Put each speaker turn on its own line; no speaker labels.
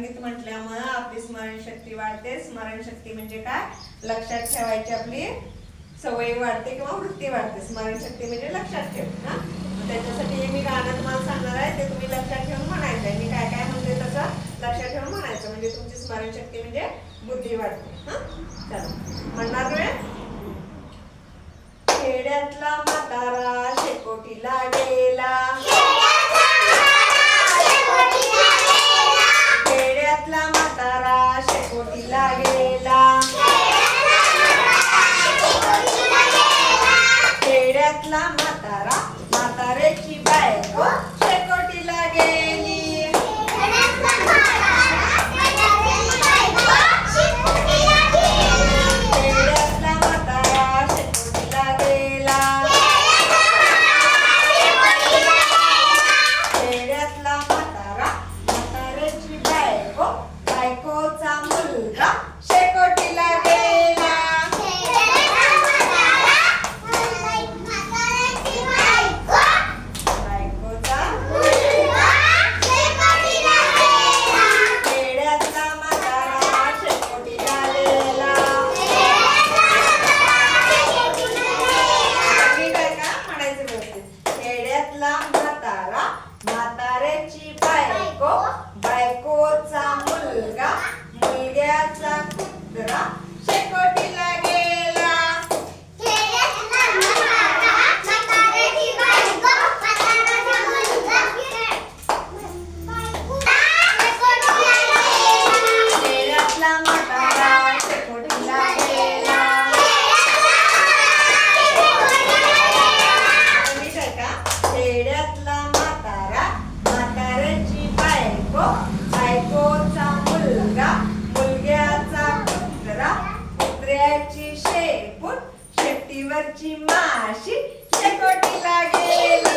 संगीत म्हटल्यामुळे आपली स्मरणशक्ती वाढते. स्मरणशक्ती म्हणजे काय? लक्षात ठेवायची आपली सवय वाढते किंवा वृत्ती वाढते. स्मरणशक्ती म्हणजे लक्षात ठेव ना. त्याच्यासाठी मी गाणं तुम्हाला सांगणार आहे, ते तुम्ही लक्षात ठेवून म्हणायचं आहे. मी काय काय म्हणते तसं लक्षात ठेवून म्हणायचं, म्हणजे तुमची स्मरणशक्ती म्हणजे बुद्धी वाढते. हा चला म्हणणार रे. खेड्यातला म्हातारा शेकोटीला गेला, खेड्यातला म्हातारा शेकोटीला गेला, खेड्यातला म्हातारा म्हाताऱ्याची बायको शेकोटीला गेली, खेड्यातला म्हातारा शेकोटीला गेला, खेड्यातला म्हातारा म्हाताऱ्याची बायको बायकोचा मुलगा शेकोटीला गेला, म्हाताऱ्याची बायको बायकोचा मुलगा मुलग्याचा कुत्रा शेकोटीला गेला, खेड्यातला म्हातारा शेकोटीला गेला. खेड्यातला म्हातारा म्हाताऱ्याची बायको बायकोचा मुलगा मुलग्याचा कुत्रा कुत्र्याची शेपूट शेपटीवरची माशी शेकोटीला गेला.